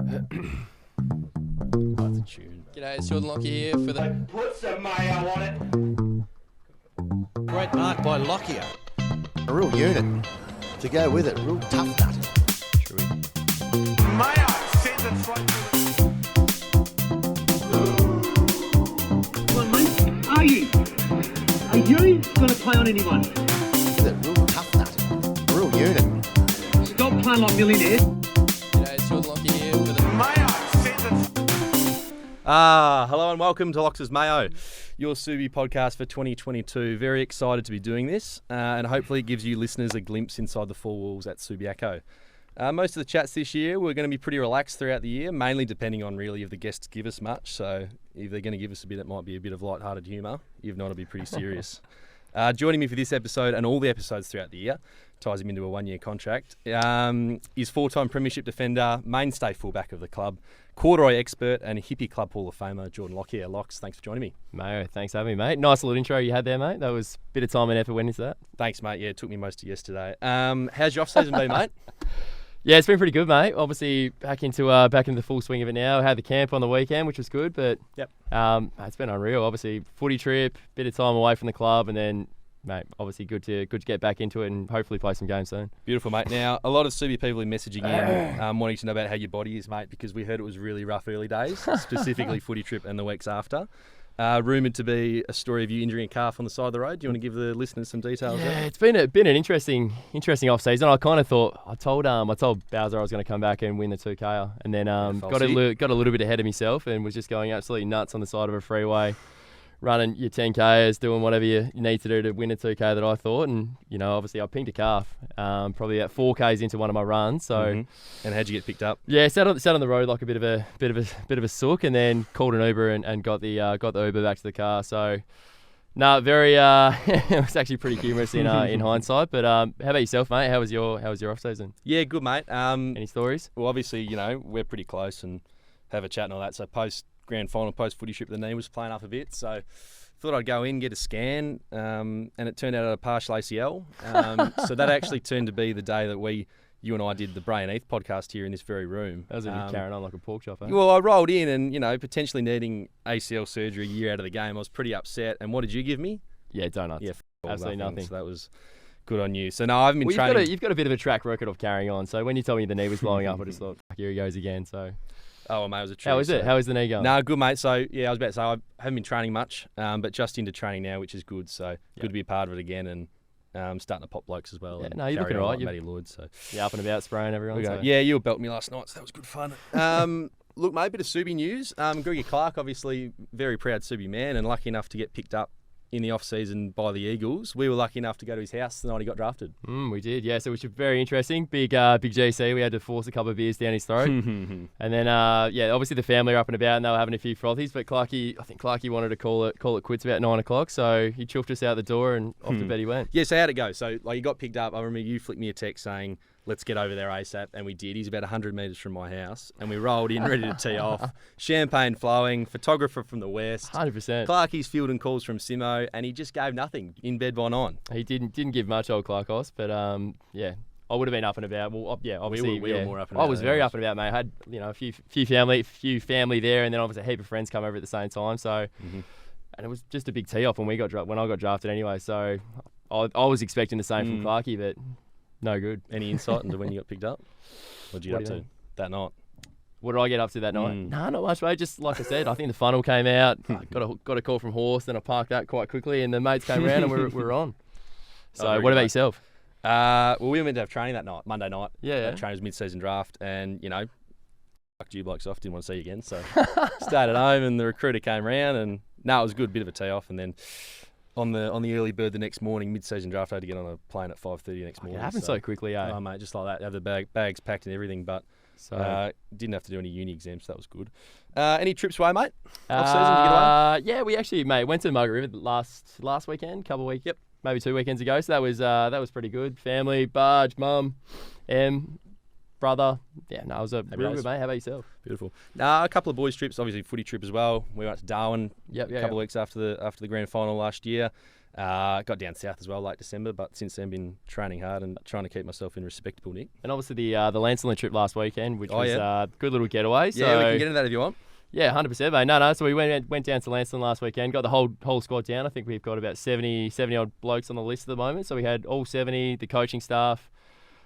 That's a tune. G'day, it's Jordan Lockyer here for the... Put some mayo on it. Great mark by Lockyer. A real unit to go with it. A real tough nut. Mayo sends it straight Come on, mate. Are you going to play on anyone? With it. Real tough nut. A real unit. Stop playing like millionaires. G'day, it's Jordan Lockyer here for the... Mayo sends it. Hello and welcome to Lox's Mayo, your Subi podcast for 2022. Very excited to be doing this, and hopefully it gives you listeners a glimpse inside the four walls at Subiaco. Most of the chats this year we're going to be pretty relaxed throughout the year, mainly depending on really if the guests give us much. So if they're going to give us a bit, it might be a bit of light-hearted humour. If not, it'll be pretty serious. Joining me for this episode and all the episodes throughout the year, ties him into a one-year contract, is four-time premiership defender, mainstay fullback of the club, corduroy expert and hippie club hall of famer, Jordan Lockyer. Locks, thanks for joining me. Mayo, thanks for having me, mate. Nice little intro you had there, mate. That was a bit of time and effort went into that. Thanks, mate. Yeah, it took me most of yesterday. How's your off-season been, mate? Yeah, it's been pretty good, mate. Obviously, back into the full swing of it now. I had the camp on the weekend, which was good, but it's been unreal. Obviously, footy trip, bit of time away from the club, and then, mate, obviously good to get back into it and hopefully play some games soon. Beautiful, mate. Now, a lot of Subi people are messaging in, wanting to know about how your body is, mate, because we heard it was really rough early days, specifically footy trip and the weeks after. Rumoured to be a story of you injuring a calf on the side of the road. Do you want to give the listeners some details? Yeah, it's been an interesting off season. I kind of thought I told Bowser I was going to come back and win the 2K, and then got a little bit ahead of myself and was just going absolutely nuts on the side of a freeway, running your 10Ks, doing whatever you need to do to win a 2K that I thought, and obviously I pinged a calf, probably about 4Ks into one of my runs. So, And how'd you get picked up? Yeah, sat on the road like a bit of a sook, and then called an Uber and got the Uber back to the car. So, no, very it was actually pretty humorous in hindsight. But how about yourself, mate? How was your off season? Yeah, good, mate. Any stories? Well, obviously, we're pretty close and have a chat and all that. So post grand final, post footy trip, the knee was playing up a bit, so thought I'd go in, get a scan, and it turned out I had a partial ACL. So that actually turned to be the day that you and I did the Bray and Heath podcast here in this very room. That was a bit carrying on like a pork chop, eh? Well, I rolled in and, potentially needing ACL surgery a year out of the game. I was pretty upset. And what did you give me? Yeah, donuts. Yeah, absolutely nothing. So that was good on you. So no, I haven't been training. You've got a bit of a track record of carrying on. So when you told me the knee was blowing up, I just thought, here he goes again. So. Oh, well, mate, it was a treat. How is it? How is the knee going? No, good, mate. So, yeah, I was about to say I haven't been training much, but just into training now, which is good. So, good to be a part of it again and starting to pop blokes as well. Yeah, no, you're looking all right. Matty Lloyd, so. Yeah, up and about spraying everyone. So. Yeah, you were belting me last night, so that was good fun. Look, mate, a bit of Subi news. Gregor Clark, obviously, very proud Subi man and lucky enough to get picked up in the off-season by the Eagles. We were lucky enough to go to his house the night he got drafted. We did, yeah. So which was very interesting. Big GC. We had to force a couple of beers down his throat. And then, obviously the family were up and about and they were having a few frothies. But I think Clarky wanted to call it quits about 9 o'clock. So he chuffed us out the door and off to bed he went. Yeah, so how'd it go? So, he got picked up. I remember you flicked me a text saying, let's get over there ASAP, and we did. He's about 100 metres from my house, and we rolled in ready to tee off. Champagne flowing, photographer from the west. 100%. Clarky's fielding calls from Simo, and he just gave nothing. In bed by 9. He didn't give much, old Clarkos, but I would have been up and about. Well, yeah, obviously we were more up and about. I was very up and about, mate. I had a few family there, and then obviously a heap of friends come over at the same time. So, and it was just a big tee off when I got drafted anyway. So, I was expecting the same from Clarky, but. No good. Any insight into when you got picked up? What did you get up to that night? What did I get up to that night? Nah, not much, mate. Just like I said, I think the funnel came out. Got a call from Horse, then I parked that quite quickly, and the mates came around and we were on. So, what about yourself? Well, we were meant to have training that night, Monday night. Yeah. Trainers mid-season draft, and fucked you blokes off. Didn't want to see you again, so stayed at home. And the recruiter came round, and it was a good bit of a tee off, and then. On the early bird the next morning, mid-season draft, I had to get on a plane at 5:30 the next morning. It happened so quickly, eh? Oh, mate, just like that. Have the bags packed and everything, but didn't have to do any uni exams, so that was good. Any trips away, mate? Off-season, did you get away? Yeah, we actually, mate, went to Margaret River last weekend, couple of weeks, maybe 2 weekends ago, so that was pretty good. Family, Barge, Mum, brother. Yeah, no, it was a real good, mate. How about yourself? Beautiful. A couple of boys' trips, obviously footy trip as well. We went to Darwin a couple of weeks after the grand final last year. Got down south as well, late December, but since then been training hard and trying to keep myself in respectable nick. And obviously the Lancelin trip last weekend, which was yeah. a good little getaway. So, Yeah, we can get into that if you want. Yeah, 100%, mate. No. So we went down to Lancelin last weekend, got the whole squad down. I think we've got about 70 odd blokes on the list at the moment. So we had all 70, the coaching staff.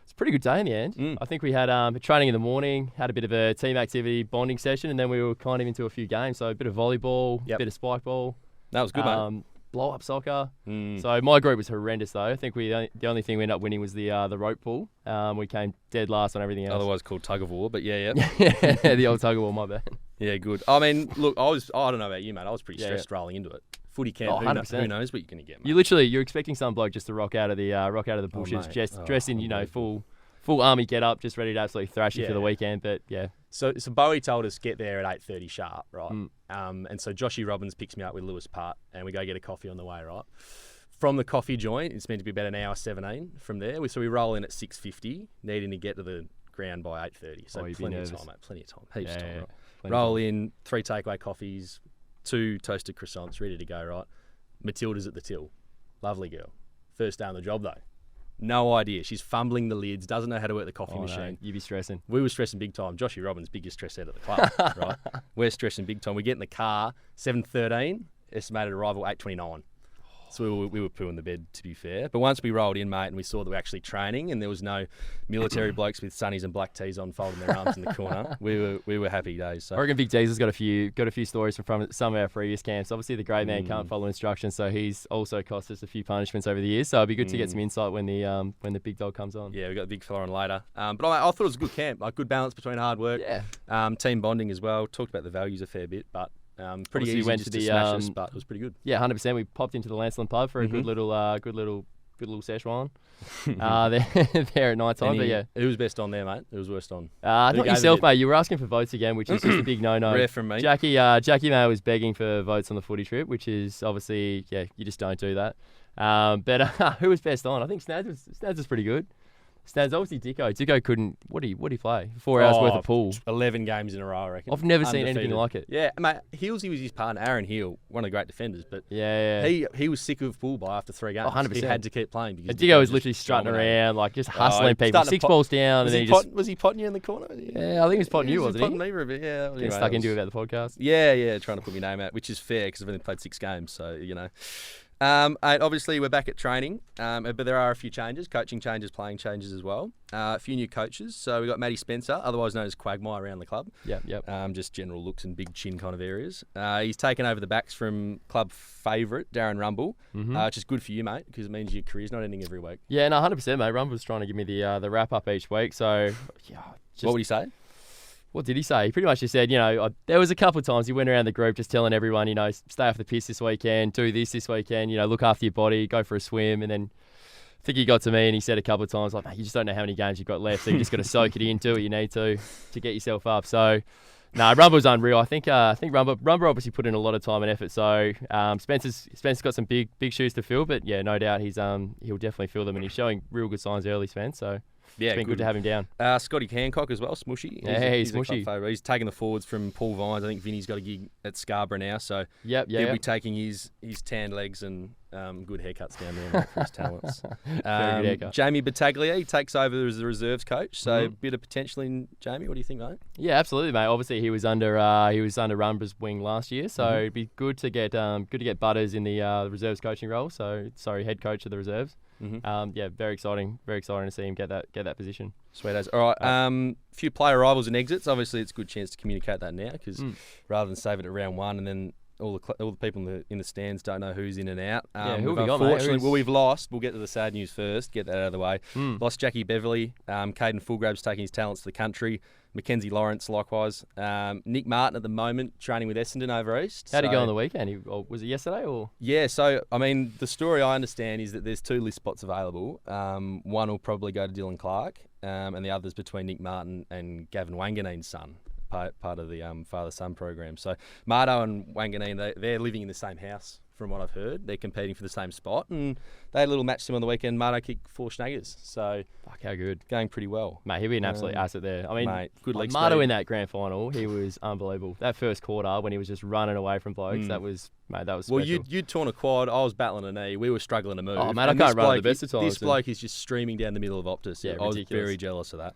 It's a pretty good day in the end. I think we had training in the morning, had a bit of a team activity bonding session, and then we were kind of into a few games. So a bit of volleyball, a bit of spike ball. That was good, mate. Blow up soccer. So my group was horrendous though. I think the only thing we ended up winning was the rope pool. We came dead last on everything else. Otherwise called tug of war, but yeah. Yeah, the old tug of war, my bad. Yeah, good. I mean, look, I don't know about you, mate. I was pretty stressed rolling into it. Footy camp, 100%. Who knows what you're going to get, mate. You're expecting some bloke just to rock out of the bushes, dressed in full army get up, just ready to absolutely thrash you for the weekend. But yeah. So Bowie told us get there at 8:30 sharp, right? And so Joshy Robbins picks me up with Lewis Part, and we go get a coffee on the way, right? From the coffee joint, it's meant to be about an hour 17 from there. So we roll in at 6:50, needing to get to the ground by 8:30. So plenty of time, mate. Plenty of time. Heaps of time, right? Roll in, 3 takeaway coffees, 2 toasted croissants, ready to go, right? Matilda's at the till. Lovely girl. First day on the job, though. No idea. She's fumbling the lids, doesn't know how to work the coffee machine. No, you'd be stressing. We were stressing big time. Joshy Robbins, biggest stress out at the club, right? We're stressing big time. We get in the car, 7:13, estimated arrival 8:29. So we were pooing the bed, to be fair. But once we rolled in, mate, and we saw that we were actually training, and there was no military blokes with sunnies and black tees on, folding their arms in the corner, we were happy days. So. I reckon Big D's has got a few stories from some of our previous camps. Obviously, the grey man can't follow instructions, so he's also cost us a few punishments over the years. So it'd be good to get some insight when the big dog comes on. Yeah, we got the big fella on later. But I thought it was a good camp, like good balance between hard work, team bonding as well. Talked about the values a fair bit, but. Pretty easy went just to the smash us, but it was pretty good. Yeah, 100%. We popped into the Lancelin pub for a good little Szechuan there at night time. But yeah, who was best on there, mate? Who was worst on? Not yourself, mate. You were asking for votes again, which is just a big no-no. Rare from me. Jackie Mayo was begging for votes on the footy trip, which is obviously you just don't do that. But who was best on? I think Snadden was pretty good. Snadden's obviously Dicko. Dicko couldn't. What did he play? 4 hours worth of pool. 11 games in a row, I reckon. I've never seen anything like it. Yeah, mate. Healesy was his partner, Aaron Heel, one of the great defenders. But he was sick of pool by after 3 games. 100%. He had to keep playing because Dicko was literally strutting around, like just hustling people. 6 balls down, was he potting you in the corner? Yeah, I think he was potting you, wasn't he? Potting me for a bit. Yeah, getting stuck into about the podcast. Yeah, trying to put my name out, which is fair because I've only played 6 games, so you know. And obviously, we're back at training, but there are a few changes, coaching changes, playing changes as well. A few new coaches. So we've got Matty Spencer, otherwise known as Quagmire around the club. Yep. Just general looks and big chin kind of areas. He's taken over the backs from club favourite, Darren Rumble, which is good for you, mate, because it means your career's not ending every week. Yeah, no, 100%, mate. Rumble's trying to give me the wrap-up each week. So, what would he say? What did he say? He pretty much just said, there was a couple of times he went around the group just telling everyone, stay off the piss this weekend, do this weekend, look after your body, go for a swim. And then I think he got to me and he said a couple of times, like, mate, you just don't know how many games you've got left, so you just got to soak it in, do what you need to get yourself up. So, no, Rumble's unreal. I think Rumble obviously put in a lot of time and effort. So Spencer's got some big shoes to fill, but yeah, no doubt he'll definitely fill them, and he's showing real good signs early, Spence. So. Yeah, it's been good to have him down. Scotty Hancock as well, Smushy. He's Smushy. He's taking the forwards from Paul Vines. I think Vinny's got a gig at Scarborough now, so he'll be taking his tanned legs and good haircuts down there for his talents. Very good haircut. Jamie Battaglia, he takes over as the reserves coach, so a bit of potential in Jamie. What do you think, mate? Yeah, absolutely, mate. Obviously, he was under Rumba's wing last year, so it'd be good to get Butters in the reserves coaching role. Head coach of the reserves. Very exciting to see him get that position. Sweet as. All right, few player arrivals and exits. Obviously, it's a good chance to communicate that now because rather than save it at round 1 and then all the people in the stands don't know who's in and out. Who have we got, mate? We've lost. We'll get to the sad news first. Get that out of the way. Lost Jackie Beverley. Caden Fullgrab's taking his talents to the country. Mackenzie Lawrence, likewise. Nick Martin at the moment training with Essendon over east. How'd he go on the weekend? Was it yesterday or? Yeah, so, I mean, the story I understand is that there's 2 list spots available. One will probably go to Dylan Clark, and the other's between Nick Martin and Gavin Wanganeen's son, part of the father-son program. So Marto and Wanganeen, they're living in the same house from what I've heard. They're competing for the same spot, and they had a little match sim on the weekend. Marto kicked 4 snaggers, so Fuck, how good. going pretty well. Mate, he'll be an absolute asset there. I mean, Mate, good leg Marto speed. in that grand final, he was unbelievable. That first quarter when he was just running away from blokes, that was special. Well, you'd torn a quad. I was battling a knee. We were struggling to move. Oh, mate, I And can't this run at bloke- the best of times. This bloke is just streaming down the middle of Optus. Yeah, I was ridiculous. very jealous of that.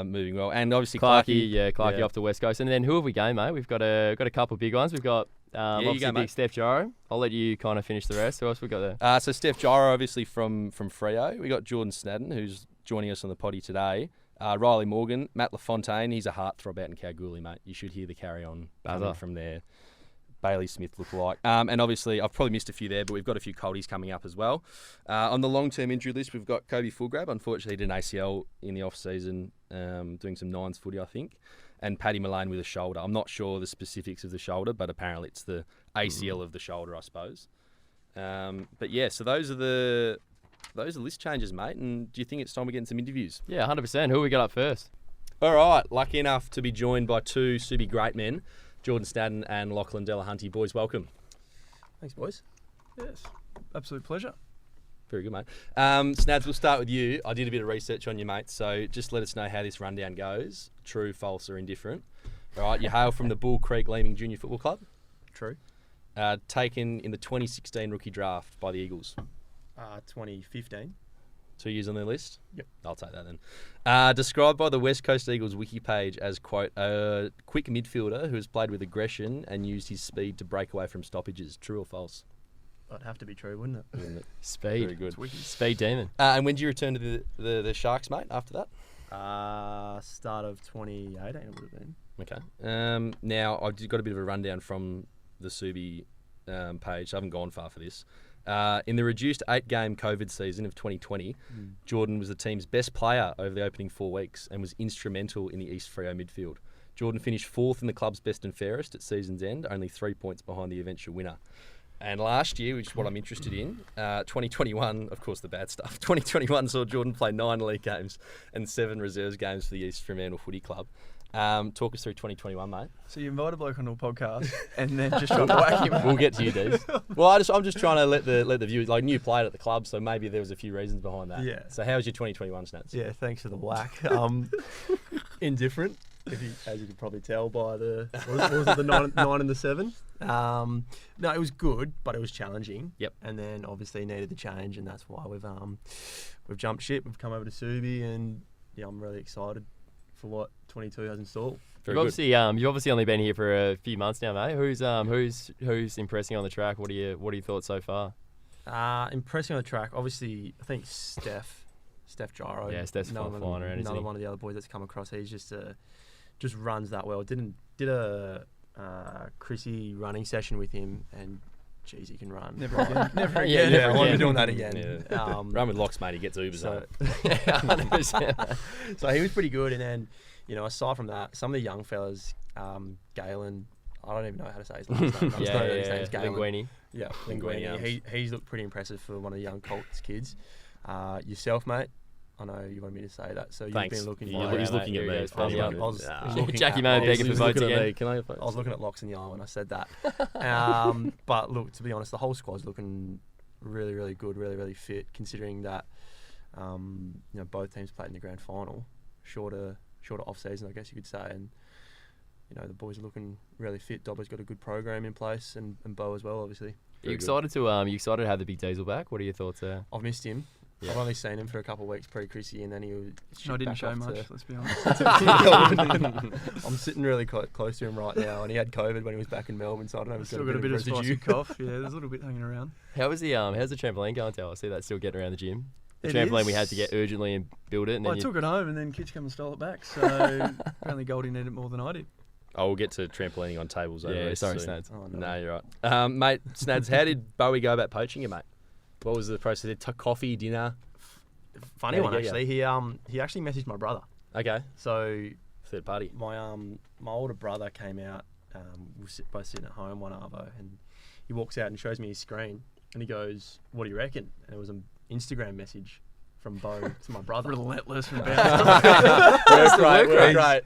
Moving well, and obviously Clarkey off the West Coast. And then who have we going, mate? We've got a couple of big ones. We've got you obviously go, big mate. Steph Jaro. I'll let you kind of finish the rest. Who else we got there? So Steph Gyro, obviously from Freo. We got Jordan Snadden, who's joining us on the potty today. Riley Morgan, Matt LaFontaine. He's a heartthrob out in Kalgoorlie, mate. You should hear the carry on coming from there. Bailey Smith look-alike. And obviously, I've probably missed a few there, but we've got a few coldies coming up as well. On the long-term injury list, we've got Kobe Fullgrab. Unfortunately, he did an ACL in the off-season, doing some nines footy, I think. And Paddy Mullane with a shoulder. I'm not sure the specifics of the shoulder, but apparently it's the ACL of the shoulder, I suppose. But yeah, so those are list changes, mate. And do you think it's time we're getting some interviews? Yeah, 100%. Who we got up first? All right, lucky enough to be joined by 2 Subi great men, Jordan Stanton and Lachlan Delahunty. Boys, welcome. Thanks, boys. Yes, absolute pleasure. Very good, mate. Snads, we'll start with you. I did a bit of research on you, mate, so just let us know how this rundown goes. True, false, or indifferent. All right, you hail from the Bull Creek Leeming Junior Football Club. True. Taken in the 2016 rookie draft by the Eagles. 2015. 2 years on their list? Yep. I'll take that then. Described by the West Coast Eagles wiki page as, quote, a quick midfielder who has played with aggression and used his speed to break away from stoppages. True or false? That'd have to be true, wouldn't it? Isn't it? Speed. Very good. Speed demon. And when did you return to the Sharks, mate, after that? Start of 2018 it would have been. Okay. Now, I've got a bit of a rundown from the Subi page. I haven't gone far for this. In the reduced 8-game COVID season of 2020, Jordan was the team's best player over the opening 4 weeks and was instrumental in the East Freo midfield. Jordan finished 4th in the club's best and fairest at season's end, only 3 points behind the eventual winner. And last year, which is what I'm interested in, 2021, of course the bad stuff, 2021 saw Jordan play 9 league games and 7 reserves games for the East Fremantle Footy Club. Talk us through 2021, mate. So you invite a bloke onto a podcast and then just try to whack him. We'll get to you, Dees. Well, I'm just trying to let the viewers, like, new player at the club, so maybe there was a few reasons behind that. Yeah. So how's your 2021 stats? Yeah, thanks for the whack. Indifferent, as you can probably tell by the what was it, the 9 and the 7. No, it was good, but it was challenging. Yep. And then obviously needed the change, and that's why we've jumped ship. We've come over to Subi, and yeah, I'm really excited for what 22 has in store. Very You've obviously only been here for a few months now, mate. Who's impressing on the track? What are your thoughts so far? Impressing on the track, obviously, I think Steph Gyro. Yeah, Steph's flying around, isn't another he? one of the other boys that's come across. He's just runs that well. Did a Chrissy running session with him, and geez, he can run. Never again. Never Yeah, again. never I won't be again. doing that again. Yeah. Run with Locks, mate. He gets Ubers So, home. yeah, 100%. So he was pretty good, and then aside from that, some of the young fellas, Galen, I don't even know how to say his last name. I just know that his name's Galen. Linguini. Yeah, Linguini, Linguini. He's looked pretty impressive for one of the young Colts kids. Yourself, mate. I know you wanted me to say that, so Thanks. you've been looking Yeah, for he's mate. looking at Here me. he It's goes. funny. I was looking Jackie at May Locks. begging for He's votes looking at again. me. Can I have votes? I was looking at Locks in the eye when I said that. But look, to be honest, the whole squad's looking really, really good, really, really fit, considering that both teams played in the grand final, shorter off season, I guess you could say, and the boys are looking really fit. Dobber's got a good program in place, and Bo as well, obviously. You excited to have the big Diesel back? What are your thoughts there? I've missed him. Yeah. I've only seen him for a couple of weeks pre-Chrissy, and then he was. No, I didn't back show off much, to- let's be honest. I'm sitting really close to him right now, and he had COVID when he was back in Melbourne, so I don't know if he's Still got a bit of spicy residue. cough. Yeah, there's a little bit hanging around. How's the trampoline going, Tal? I see that still getting around the gym. The It trampoline is. we had to get urgently and build it, and Well, then I took it home and then Kitch come and stole it back, so apparently Goldie needed it more than I did. Oh, we'll get to trampolining on tables over yeah, this sorry, soon. Snads. Oh, No, you're right. Mate, Snads, how did Bowie go about poaching you, mate? What was the process? Coffee, dinner? Funny How'd one, he get actually. He actually messaged my brother. Okay. So Third party. my older brother came out. We were both sitting at home one arvo, and he walks out and shows me his screen, and he goes, "What do you reckon?" And it was an Instagram message from Bo to my brother. Relentless and bad. Great.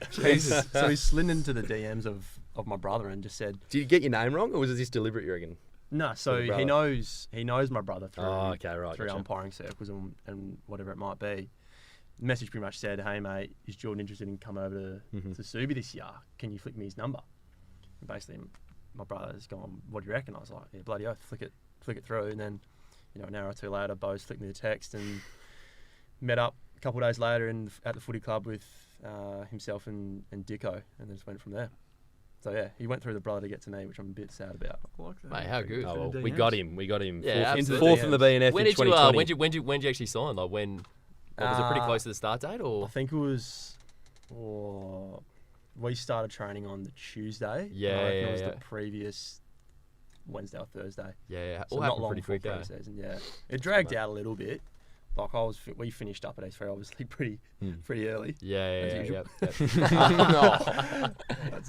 So he slid into the DMs of my brother and just said, Did you get your name wrong, or was this deliberate, you reckon? No, so your brother? he knows my brother through right, through gotcha. umpiring circles and whatever it might be. The message pretty much said, "Hey mate, is Jordan interested in coming over to Subi this year? Can you flick me his number?" And basically, my brother's gone, "What do you reckon?" I was like, "Yeah, bloody oath, flick it through." And then, an hour or two later, Bo's flicked me the text and met up a couple of days later at the footy club with himself and Dicko, and then just went from there. So yeah, he went through the brother to get to me, which I'm a bit sad about. I like that. Mate, how good. Oh, well, we got him. Yeah, Fourth in the BNF When in did you 2020. when did you actually sign? Like when? Was it pretty close to the start date, or? I think it was. We started training on the Tuesday. Yeah, and I reckon it was yeah. the previous Wednesday or Thursday. Yeah, So all not happened long pretty before quick. pre-season. Yeah, it dragged out a little bit. Like we finished up at A3 obviously pretty early. Yeah. usual. That's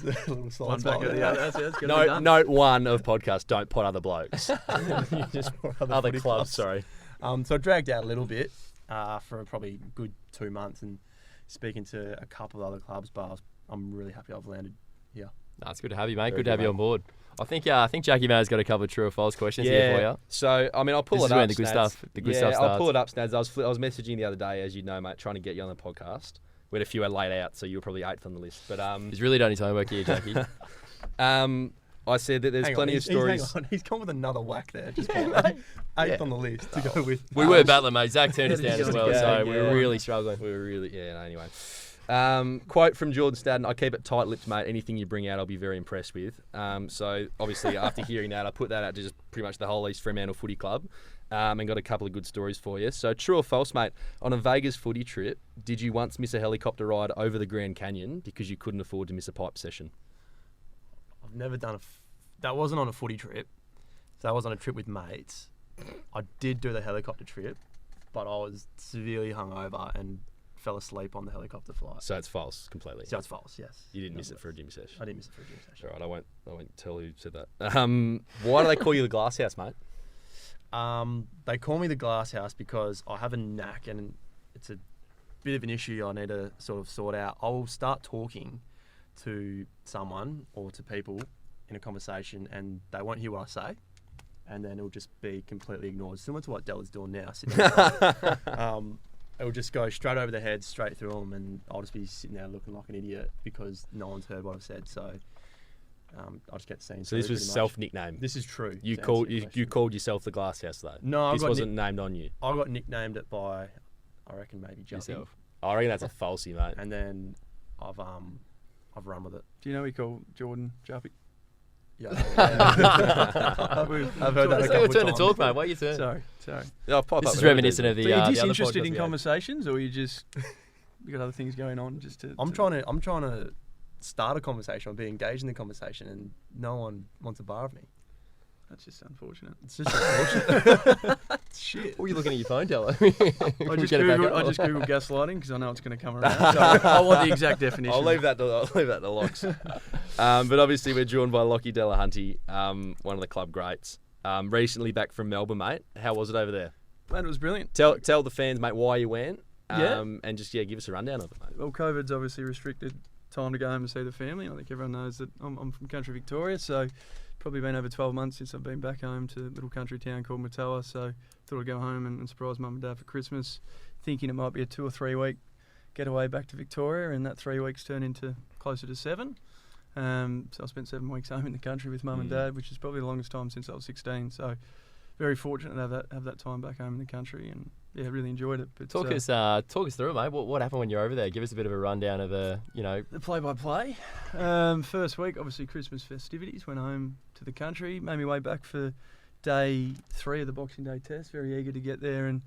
a little side One back spot at the there. other. That's good. Done. Note 1 of podcast: don't pot other blokes. Just other footy clubs. Sorry. So it dragged out a little bit for probably a good 2 months, and speaking to a couple of other clubs, but I'm really happy I've landed here. No, it's good to have you, mate. Very Good to have good, you on board. I think Jackie May's got a couple of true or false questions here for you. So I mean, I'll pull This it is up. where the good Snads. stuff- the good stuff I'll pull it starts. up, Snads. I was messaging the other day, as you know, mate, trying to get you on the podcast. We had a few were laid out, so you were probably 8th on the list. But He's really done his homework here, Jackie. I said that there's plenty of stories. He's gone with another whack there. Just eighth on the list to go with. We were battling, mate. Zach turned us down as well, Yeah, so we yeah. were really struggling. We were really, anyway. Quote from Jordan Stanton: "I keep it tight-lipped, mate. Anything you bring out, I'll be very impressed with." So obviously, after hearing that, I put that out to just pretty much the whole East Fremantle Footy Club, and got a couple of good stories for you. So true or false, mate? On a Vegas footy trip, did you once miss a helicopter ride over the Grand Canyon because you couldn't afford to miss a pipe session? I've never done that wasn't on a footy trip. So that was on a trip with mates. I did do the helicopter trip, but I was severely hungover and fell asleep on the helicopter flight. So it's false completely. So it's false, yes. You didn't miss it for a gym session. I didn't miss it for a gym session. All right, I won't tell who said that. Why do they call you the Glass House, mate? They call me the Glass House because I have a knack, and it's a bit of an issue I need to sort of sort out. I will start talking to someone or to people in a conversation, and they won't hear what I say, and then it'll just be completely ignored, similar to what Della's doing now. It'll just go straight over their heads, straight through them, and I'll just be sitting there looking like an idiot because no one's heard what I've said. So I just get seen. So this was self-nickname. This is true. You to answer your you question. called yourself the Glass House though. No, this wasn't named on you. I got nicknamed it by, I reckon maybe Jumpy. Yourself. I reckon that's a falsie, mate. And then I've run with it. Do you know we call Jordan Juppy? Yeah. I've I've heard that a It's couple your of turn to times. talk, mate. Wait your turn. Sorry. I'll pop This up is whenever reminiscent of the. So you're the other disinterested podcast in we had. conversations, or you just you got other things going on? Just to I'm trying to start a conversation or be engaged in the conversation, and no one wants a bar of me. That's just unfortunate. It's just unfortunate. Shit. What are you looking at your phone, Della? I just googled gaslighting because I know it's going to come around. So I want the exact definition. I'll leave that to Locks. But obviously we're joined by Lachlan Delahunty, one of the club greats. Recently back from Melbourne, mate. How was it over there? Man, it was brilliant. Tell the fans, mate, why you went. Yeah. And just give us a rundown of it, mate. Well, COVID's obviously restricted time to go home and see the family. I think everyone knows that I'm from country Victoria, so probably been over 12 months since I've been back home to a little country town called Matoa. So thought I'd go home and surprise mum and dad for Christmas, thinking it might be a 2 or 3 week getaway back to Victoria, and that 3 weeks turned into closer to 7. So I spent 7 weeks home in the country with mum and dad, which is probably the longest time since I was 16. So very fortunate to have that time back home in the country, and yeah, really enjoyed it. But Talk us through it, mate. What happened when you were over there? Give us a bit of a rundown of the play-by-play. First week, obviously Christmas festivities. Went home to the country. Made my way back for day 3 of the Boxing Day Test. Very eager to get there and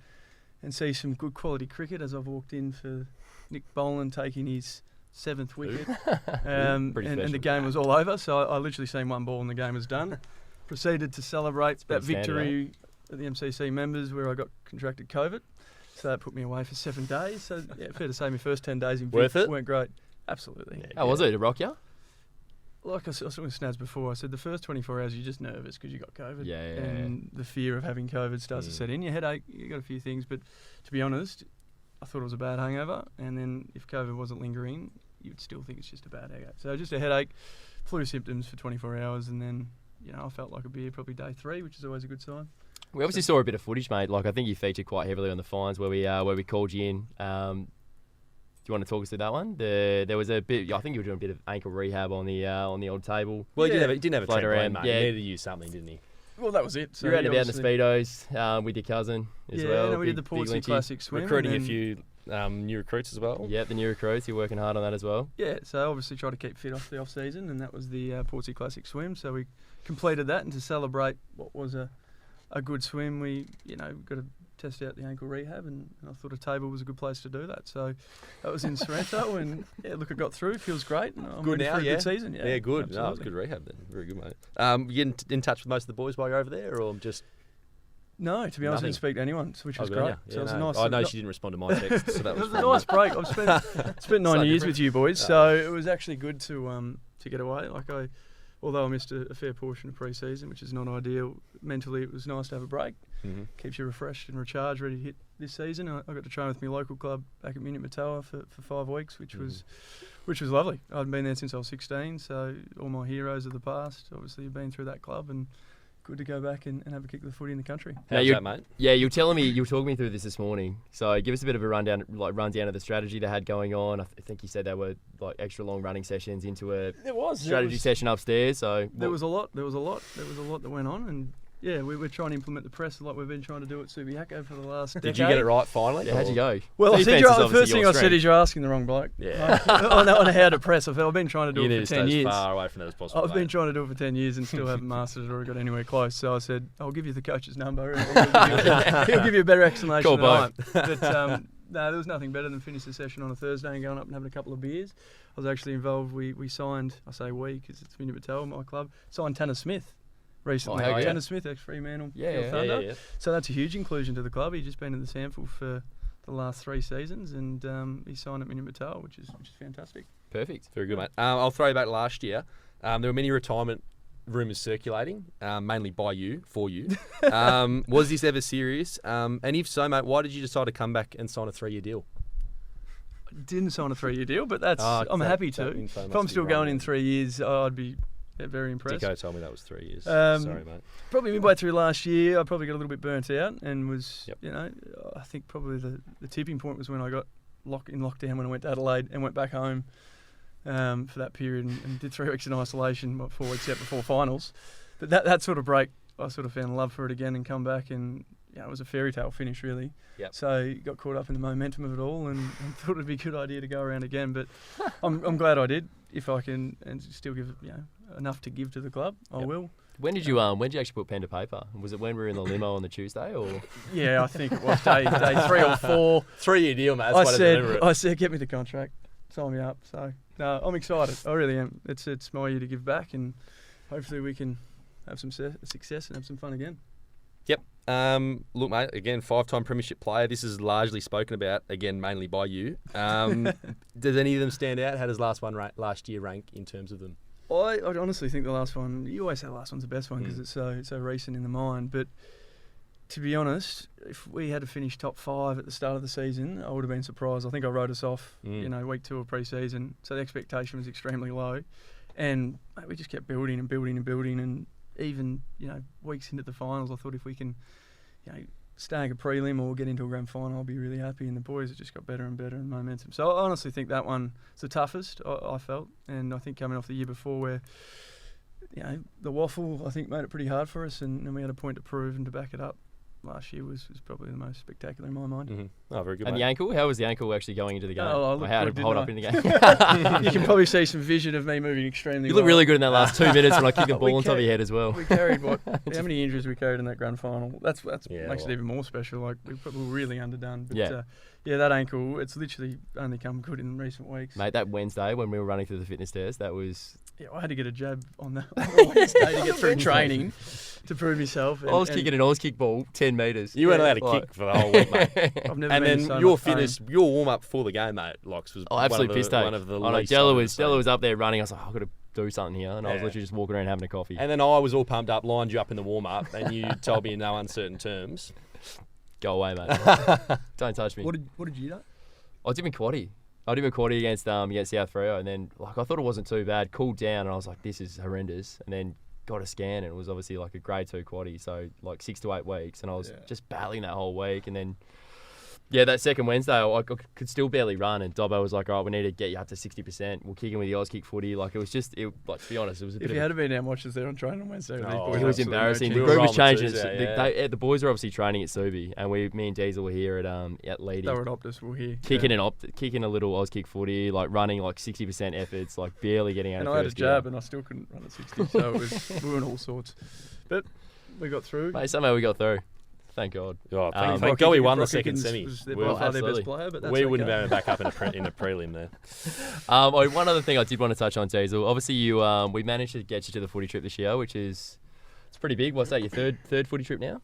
see some good quality cricket as I've walked in for Nick Boland taking his 7th wicket. And the game was all over. So I literally seen one ball and the game was done. Proceeded to celebrate that victory at the MCC members where I got contracted COVID. So that put me away for 7 days. So yeah, fair to say my first 10 days in Worth Vic it? weren't great. Absolutely. How was it? Did it rock you? Like I was with Snads before, I said the first 24 hours you're just nervous because you got COVID. Yeah. And the fear of having COVID starts to set in. Your headache, you got a few things. But to be honest, I thought it was a bad hangover. And then if COVID wasn't lingering, you'd still think it's just a bad headache. So just a headache, flu symptoms for 24 hours, and then I felt like I'd be here probably day 3, which is always a good sign. We obviously saw a bit of footage, mate. Like I think you featured quite heavily on the fines where we called you in. Do you want to talk us through that one? There was a bit. I think you were doing a bit of ankle rehab on the old table. Well, he didn't have a Float trampoline, around, mate. yeah. He needed to use something, didn't he? Well, that was it. So You're out and about in the obviously- speedos with your cousin as well. Yeah, we did the Big Portsea Lynchy. Classic swim. Recruiting and a then- few new recruits as well. Yeah, the new recruits. You're working hard on that as well. Yeah, so obviously try to keep fit off the off-season, and that was the Portsea Classic swim. So we completed that, and to celebrate what was a good swim, we got to test out the ankle rehab, and I thought a table was a good place to do that. So that was in Sorrento, and look, it got through. Feels great. And I'm Good ready now, for a yeah. good season. Yeah, Good. No, it was absolutely. good rehab then. Very good, mate. You get in touch with most of the boys while you're over there, or just? No, to be honest, I Nothing. didn't speak to anyone, which was Oh, great. yeah. So it was no. a nice. I know she didn't respond to my text, so that It was was a fun. nice break. I've spent 9 So years different. with you boys, so it was actually good to get away. Although I missed a fair portion of pre-season, which is not ideal. Mentally, it was nice to have a break. Mm-hmm. Keeps you refreshed and recharged, ready to hit this season. I got to train with my local club back at Matoa for 5 weeks, which was lovely. I'd been there since I was 16, so all my heroes of the past obviously have been through that club, and good to go back and have a kick of the footy in the country. How's that, mate? Yeah, you were talking me through this morning. So give us a bit of a rundown of the strategy they had going on. I think you said there were like extra long running sessions into a strategy session upstairs. So There was a lot that went on, and yeah, we're trying to implement the press like we've been trying to do at Subiaco for the last decade. Did you get it right finally? Yeah, how'd you go? Well, I Defense said is the obviously first thing your I said strength. is you're asking the wrong bloke. Yeah. on how to press. I've been trying to do You it need for to 10 stay years. as far away from that as possible. I've been mate. trying to do it for 10 years and still haven't mastered it or got anywhere close. So I said, I'll give you the coach's number. And he'll give you a better explanation Cool, than I both. am. But no, there was nothing better than finishing the session on a Thursday and going up and having a couple of beers. I was actually involved. We signed, I say we because it's Matoa, my club, signed Tanner Smith recently. Oh, yeah. Tanner Smith, ex-Fremantle. Yeah. Thunder. So that's a huge inclusion to the club. He's just been in the sample for the last 3 seasons, and he signed at Matoa, which is fantastic. Perfect. Very good, mate. I'll throw you back last year. There were many retirement rumours circulating, mainly by you, for you. Was this ever serious? And if so, mate, why did you decide to come back and sign a 3-year deal? Didn't sign a 3-year deal, but that's I'm that- happy that to. info If must I'm be still wrong going in then. 3 years, I'd be very impressed. Dicko told me that was 3 years. Um, Sorry, mate. Probably midway through last year, I probably got a little bit burnt out and was, Yep. I think probably the tipping point was when I got in lockdown when I went to Adelaide and went back home for that period and did 3 weeks in isolation, 4 weeks out before finals. But that sort of break, I sort of found love for it again and come back and it was a fairy tale finish really. Yep. So got caught up in the momentum of it all and thought it'd be a good idea to go around again. But I'm glad I did. If I can and still give enough to give to the club, I will. When did you actually put pen to paper? Was it when we were in the limo on the Tuesday or? Yeah, I think it was day 3 or 4. 3-year deal, mate. That's I said, get me the contract, sign me up. So no, I'm excited. I really am. It's my year to give back, and hopefully we can have some success and have some fun again. Yep. Look, mate, again, 5-time premiership player. This is largely spoken about, again, mainly by you. Does any of them stand out? How does last year rank in terms of them? I honestly think the last one, you always say the last one's the best one because it's so recent in the mind. But to be honest, if we had to finish top 5 at the start of the season, I would have been surprised. I think I wrote us off, week 2 of pre-season. So the expectation was extremely low. And mate, we just kept building and building and building. And even, weeks into the finals, I thought if we can, snag a prelim or get into a grand final, I'll be really happy. And the boys have just got better and better in momentum. So I honestly think that one's the toughest, I felt. And I think coming off the year before where, the waffle, I think, made it pretty hard for us. And we had a point to prove and to back it up. Last year was probably the most spectacular in my mind. Mm-hmm. Oh, very good, And mate. the ankle? How was the ankle actually going into the game? Oh, I Or looked how good, did it hold didn't up I? in the game? You can probably see some vision of me moving extremely You well. look really good in that last 2 minutes when I kicked the We ball on top of ca- your head as well. We carried how many injuries we carried in that grand final? That's Yeah, makes well. it even more special. Like we were really underdone. But Yeah. that ankle, it's literally only come good in recent weeks. Mate, that Wednesday when we were running through the fitness test, that was... Yeah, I had to get a jab on the Wednesday to get through training to prove myself. I was kicking an Oz kick ball 10 metres. You weren't allowed to kick for the whole week, mate. I've never And been in then so your much pain. fitness, your warm-up for the game, mate, Locks, was absolutely pissed take. one of the I know, least Della I've was ever seen. up there running. I was like, I've got to do something here. And I was Yeah. literally just walking around having a coffee. And then I was all pumped up, lined you up in the warm-up, and you told me in no uncertain terms. Go away, mate. Don't touch me. What did you do? I did my quaddie. against South Freo, and then I thought it wasn't too bad. Cooled down, and I was like, this is horrendous. And then got a scan, and it was obviously like a grade 2 quaddie, so like 6 to 8 weeks, and I was just battling that whole week, and then. Yeah, that second Wednesday, I could still barely run, and Dobbo was like, "All right, we need to get you up to 60%. We'll kick in with the Auskick footy." Like it was just, like to be honest, it was a bit. If you had been down watches there on training on Wednesday, it was embarrassing. The group was changing. The boys were obviously training at Subi, and me and Diesel were here at Leedy. They were at Optus. We're here Kicking a little Auskick footy, like running like 60% efforts, like barely getting out. And of I had a first gear. jab, and I still couldn't run at 60, so we were in all sorts. But we got through. Mate, somehow we got through. Thank God. Oh, thank God we won the second semi. By their best player, but that's we wouldn't have been back up in a prelim there. One other thing I did want to touch on, Diesel. Obviously, we managed to get you to the footy trip this year, which is it's pretty big. What's that? Your third footy trip now?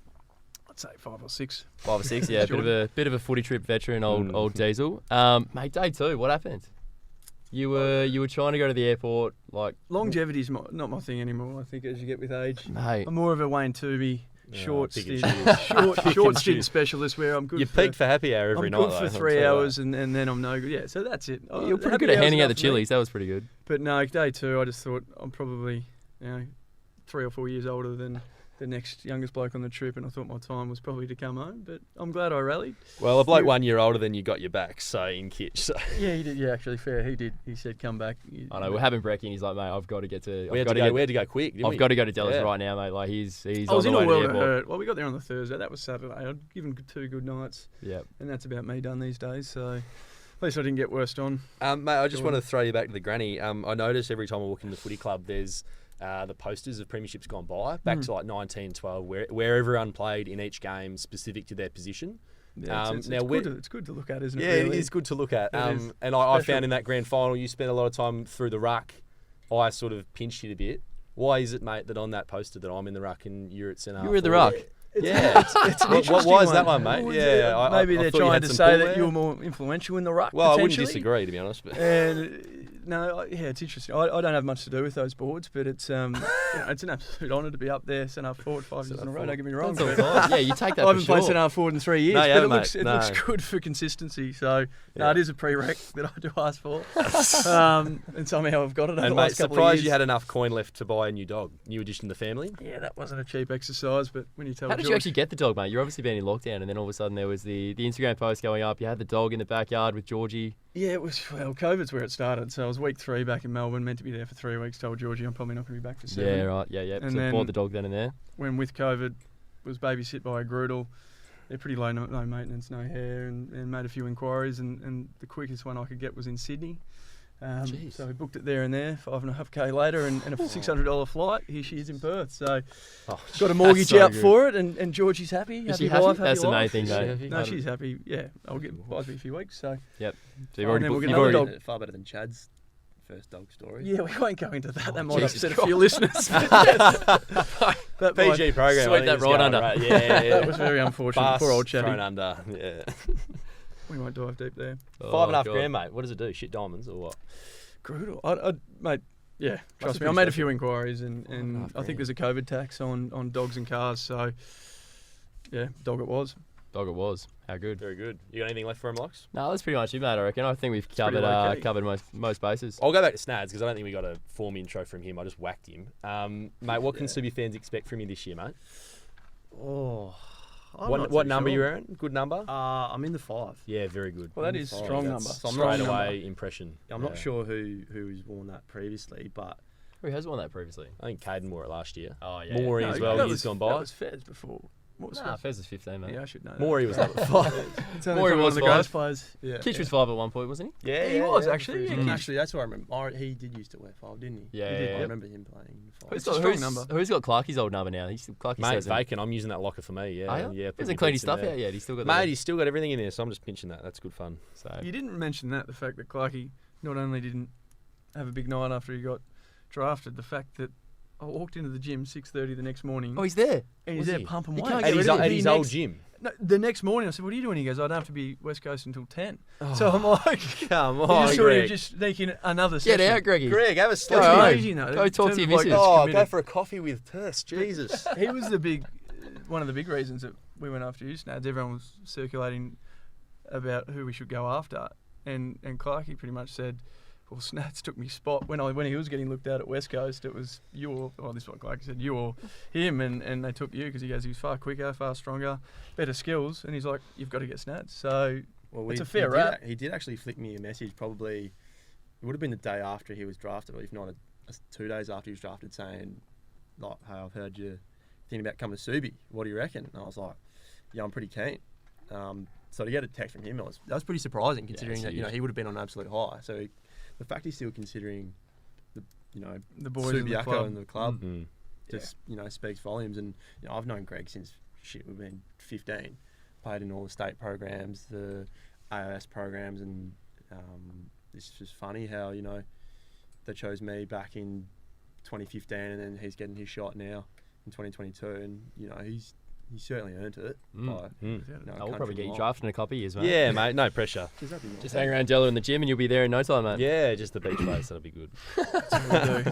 I'd say 5 or 6. 5 or 6, yeah. bit of a footy trip veteran, old Diesel. Mate, day 2, what happened? You were trying to go to the airport, like longevity's not my thing anymore. I think as you get with age, mate. I'm more of a Wayne Tooby. Short stint specialist where I'm good. You peak for happy hour every night. I'm good for 3 hours and then I'm no good. Yeah, so that's it. You're pretty good at handing out the chilies. That was pretty good. But no, day 2, I just thought I'm probably 3 or 4 years older than the next youngest bloke on the trip, and I thought my time was probably to come home. But I'm glad I rallied. Well, a bloke 1 year older than you got your back, so in Kitch. So. Yeah, he did. Yeah, actually, fair. He did. He said, "Come back." I know. We're having brekkie, and he's like, "Mate, I've got to get to." We had to go quick. I've got to go to Dallas right now, mate. Like he's. I was in a world of hurt. Well, we got there on the Thursday. That was Saturday. I'd given 2 good nights. Yeah. And that's about me done these days. So. At least I didn't get worse on. Mate, I just want to throw you back to the granny. I notice every time I walk in the footy club, there's the posters of premierships gone by, back to like 1912, where everyone played in each game specific to their position. Yeah, it's good to look at, isn't it? Yeah, really? It is good to look at. And I found in that grand final, you spent a lot of time through the ruck. I sort of pinched it a bit. Why is it, mate, that on that poster that I'm in the ruck and you're at centre? You were in the ruck. Why is that one, mate? Maybe they're trying to say that you were more influential in the ruck. Well, I wouldn't disagree, to be honest. But. It's interesting. I don't have much to do with those boards, but it's it's an absolute honour to be up there, centre forward 5 years in a row. Don't get me wrong. Yeah, you take that. I haven't played centre forward in 3 years, but it looks good for consistency. So it is a prereq that I do ask for, and somehow I've got it. And mate, surprised you had enough coin left to buy a new dog, new addition to the family. Yeah, that wasn't a cheap exercise, but when you tell how did you actually get the dog, mate? You're obviously been in lockdown, and then all of a sudden there was the Instagram post going up. You had the dog in the backyard with Georgie. Yeah, COVID's where it started. So I was week 3 back in Melbourne, meant to be there for 3 weeks. Told Georgie I'm probably not going to be back for 7. Yeah, right. Yeah. And so then bought the dog then and there. When with COVID, was babysit by a Groodle. They're pretty low maintenance, no hair, and made a few inquiries. And the quickest one I could get was in Sydney. So we booked it there and there, 5.5K later, and a $600 flight. Here she is in Perth. So got a mortgage out for it, and Georgie's happy. Is she happy? That's the main thing, though. No, she's happy. Yeah, buys me a few weeks. So yep. So you've already dog. Far better than Chad's first dog story. Yeah, we won't go into that. That might upset a few listeners. That PG program. Sweep that right under. Right. Yeah. That was very unfortunate. Poor old Chaddy. Thrown under. Yeah. We won't dive deep there. 5.5 grand, mate. What does it do? Shit diamonds or what? Brutal. Mate, yeah, trust me. I made a few inquiries and I think there's a COVID tax on dogs and cars. So, yeah, dog it was. How good. Very good. You got anything left for him, Locks? No, that's pretty much it, mate, I reckon. I think we've covered most bases. I'll go back to Snads because I don't think we got a form intro from him. I just whacked him. Mate, what can Subi fans expect from you this year, mate? What number you earn? Good number? I'm in the 5. Yeah, very good. Well, that is strong number. So straight away impression. I'm not sure who's worn that previously, but who has worn that previously? I think Caden wore it last year. Oh yeah. Morey as well. Years gone by. That was Fez before. Fez was 15, mate. Yeah, I should know that. Morey was number 5. Morey was the greatest players. Yeah. Kitch was 5 at one point, wasn't he? Yeah, he was actually. Actually, that's what I remember. He did used to wear 5, didn't he? Yeah, I remember him playing 5. It's a strong number. Who's got Clarkie's old number now? Mate, vacant. I'm using that locker for me. Yeah, yeah. Hasn't cleaned his stuff out yet. He's still got. Mate, he's still got everything in there, so I'm just pinching that. That's good fun. So you didn't mention the fact that Clarkie not only didn't have a big night after he got drafted, the fact that I walked into the gym 6:30 the next morning. Oh, he's there. And he's there pumping weight. At his old gym. No, the next morning, I said, "What are you doing?" He goes, "I don't have to be West Coast until 10." So I'm like, "Come on, Greg. Just sneaking another session. Get out, Greggy. Greg, have a sleep. Go talk to your missus. Go for a coffee with Tess. Jesus. He was one of the big reasons that we went after you, Snads. Everyone was circulating about who we should go after, and Clarkie pretty much said, well, Snats took me spot when he was getting looked at West Coast. It was you or this one, like I said, you or him, and they took you because he goes, he was far quicker, far stronger, better skills, and he's like, you've got to get Snats. So it's a fair rap. He did actually flick me a message. Probably it would have been the day after he was drafted, or if not 2 days after he was drafted, saying like, "Hey, I've heard you thinking about coming to Subi. What do you reckon?" And I was like, "Yeah, I'm pretty keen." So to get a text from him, that was pretty surprising, considering that he would have been on an absolute high. So the fact he's still considering the boys Subiaco in the club just speaks volumes. And I've known Greg since we've been 15, played in all the state programs, the AIS programs, and it's just funny how they chose me back in 2015, and then he's getting his shot now in 2022, and he's certainly earned it. I'll probably get you drafted in a couple of years, mate. Yeah, mate, no pressure. Just hang around Jello in the gym and you'll be there in no time, mate. Yeah, just the beach place, that'll be good.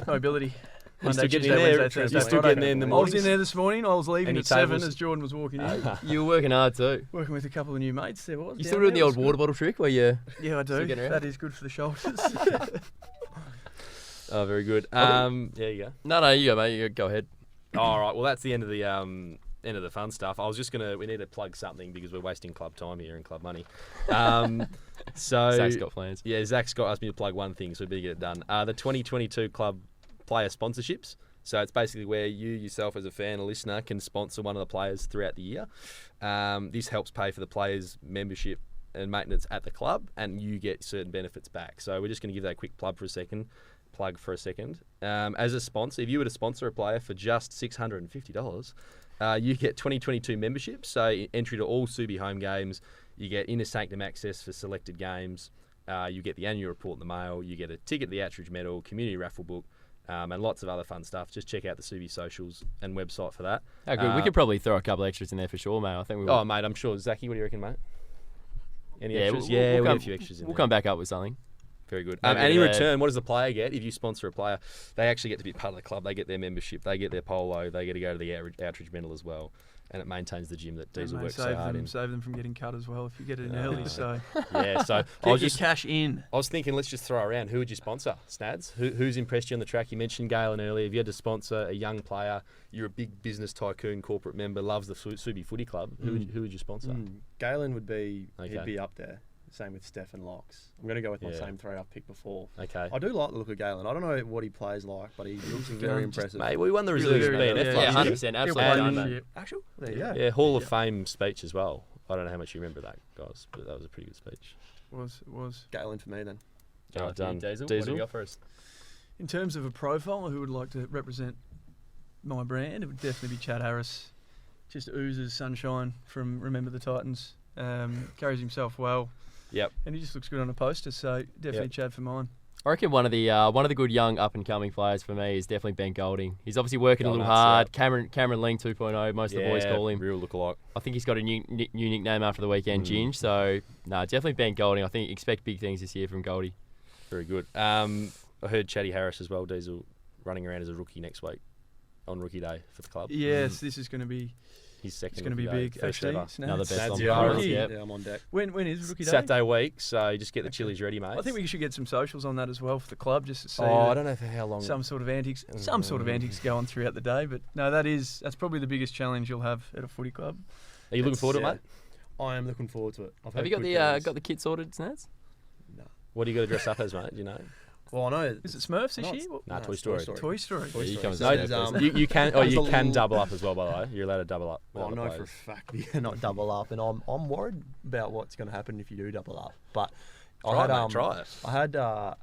Mobility. You're still getting there. You're still getting there in the morning. I was in there this morning. I was leaving at 7 as Jordan was walking in. You were working hard too. Working with a couple of new mates. There was. You still doing the old water bottle trick where you? Yeah, I do. That is good for the shoulders. Oh, very good. Yeah, you go. No, you go, mate. You go ahead. All right. Well, that's the end of the fun stuff. I was just we need to plug something because we're wasting club time here and club money. So Zach's got plans. Yeah, Zach's asked me to plug one thing, so we better get it done. The 2022 club player sponsorships. So it's basically where you yourself as a fan or listener can sponsor one of the players throughout the year. This helps pay for the players' membership and maintenance at the club, and you get certain benefits back. So we're just going to give that a quick plug for a second. As a sponsor, if you were to sponsor a player for just $650, you get 2022 membership, so entry to all Subi home games. You get inner sanctum access for selected games. You get the annual report in the mail. You get a ticket to the Attridge Medal, community raffle book, and lots of other fun stuff. Just check out the Subi socials and website for that. How good. We could probably throw a couple extras in there for sure, mate. I think we will. Oh, mate, I'm sure. Zachy, what do you reckon, mate? Any extras? We'll get come, a few extras in We'll there. come back up with something. Very good. And in return, what does the player get? If you sponsor a player, they actually get to be part of the club. They get their membership. They get their polo. They get to go to the Outreach Medal as well. And it maintains the gym that Diesel works so hard in. Save them from getting cut as well if you get it in early. So yeah, so get your cash in. I was thinking, let's just throw around. Who would you sponsor? Snads? Who's impressed you on the track? You mentioned Galen earlier. If you had to sponsor a young player, you're a big business tycoon, corporate member, loves the Subi Footy Club. Who would you sponsor? Galen would be. He'd be up there. Same with Steph and Locks. I'm going to go with my same three I've picked before. Okay. I do like the look of Galen. I don't know what he plays like, but he looks very impressive. Mate, we won the reserves BNF last year. 100%. Absolutely. Actually, there you go. Yeah, Hall of Fame speech as well. I don't know how much you remember that, guys, but that was a pretty good speech. It was. Galen for me then. Done. Diesel, what do you got for us? In terms of a profile who would like to represent my brand, it would definitely be Chad Harris. Just oozes sunshine from Remember the Titans. Carries himself well. Yep. And he just looks good on a poster, so definitely Chad for mine. I reckon one of the good young up and coming players for me is definitely Ben Golding. He's obviously working a little hard. Cameron Ling 2.0, most of the boys call him. Real lookalike. I think he's got a new nickname after the weekend, Ginge. So definitely Ben Golding. I think expect big things this year from Goldie. Very good. I heard Chatty Harris as well, Diesel, running around as a rookie next week on rookie day for the club. Yes, this is going to be. His second. It's going to be big. Actually, another best on the Yeah, I'm on deck. When is rookie day? Saturday week, so just get the chilies ready, mate. I think we should get some socials on that as well for the club, just to see. I don't know for how long. Some sort of antics go on throughout the day, but no, that's probably the biggest challenge you'll have at a footy club. Are you looking forward to it, mate? I am looking forward to it. Have you got the kit sorted, Snads? No. What do you got to dress up as, mate? Do you know? Well, I know. Is it Smurfs this year? Nah, Toy Story. Toy Story. You can double up as well, by the way. You're allowed to double up. Well, I know for a fact you're not double up, and I'm worried about what's going to happen if you do double up. But try it. I had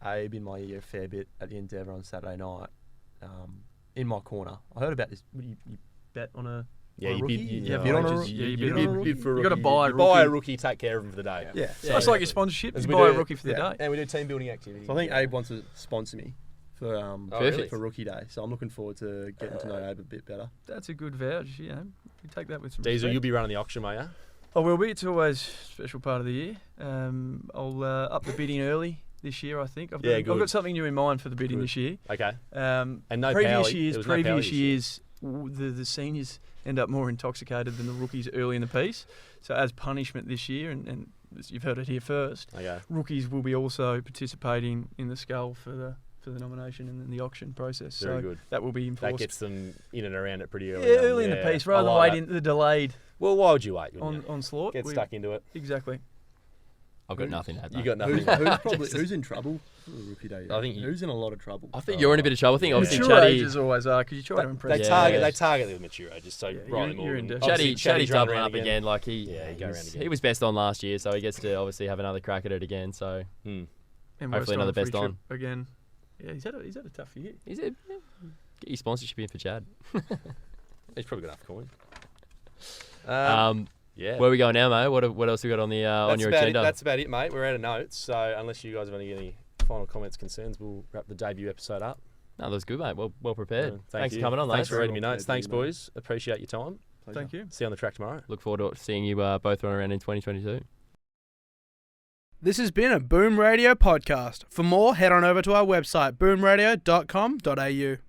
Abe in my ear a fair bit at the Endeavour on Saturday night, in my corner. I heard about this. You bet on a you bid on a rookie. You got to buy a rookie. Buy a rookie, take care of him for the day. Yeah. It's like your sponsorship. You buy a rookie for the day. And we do team building activities. So I think Abe wants to sponsor me for really? for rookie day. So I'm looking forward to getting to know Abe a bit better. That's a good vouch. You take that with some Diesel, respect. you'll be running the auction, mate, yeah? I will be. It's always a special part of the year. I'll up the bidding early this year, I think. I've got something new in mind for the bidding this year. Okay. And no previous previous years, the seniors end up more intoxicated than the rookies early in the piece. So as punishment this year, and you've heard it here first. Okay. Rookies will be also participating in the Skull for the nomination and then the auction process. Very so good. that will be enforced. That gets them in and around it pretty early. Yeah, early in the piece, rather than waiting the delayed Well, why would you wait? wouldn't you? onslaught. Get stuck into it. Exactly. I've got nothing to add. You got nothing. Who's in trouble for the rookie day? I think who's in a lot of trouble? I think you're in a bit of trouble. I think obviously Mature Chatty, ages always are because you try to impress. They target the mature ages, so Yeah, right you're in them. debt. Chatty's doubling up again. Like he go around again. he was best on last year, so he gets to obviously have another crack at it again. So And hopefully another best free on. trip again. Yeah, he's had a tough year. Is it? Yeah. Get your sponsorship in for Chad. He's probably got enough coin. Yeah. Where are we going now, mate? What else we got on the on your agenda? That's about it, mate. We're out of notes, so unless you guys have any final comments, concerns, we'll wrap the debut episode up. No, that was good, mate. Well prepared. Thanks you. for coming on, Thanks lads. for reading me notes. Thanks, boys. Appreciate your time. Pleasure. Thank you. See you on the track tomorrow. Look forward to seeing you both run around in 2022. This has been a Boom Radio podcast. For more, head on over to our website, boomradio.com.au.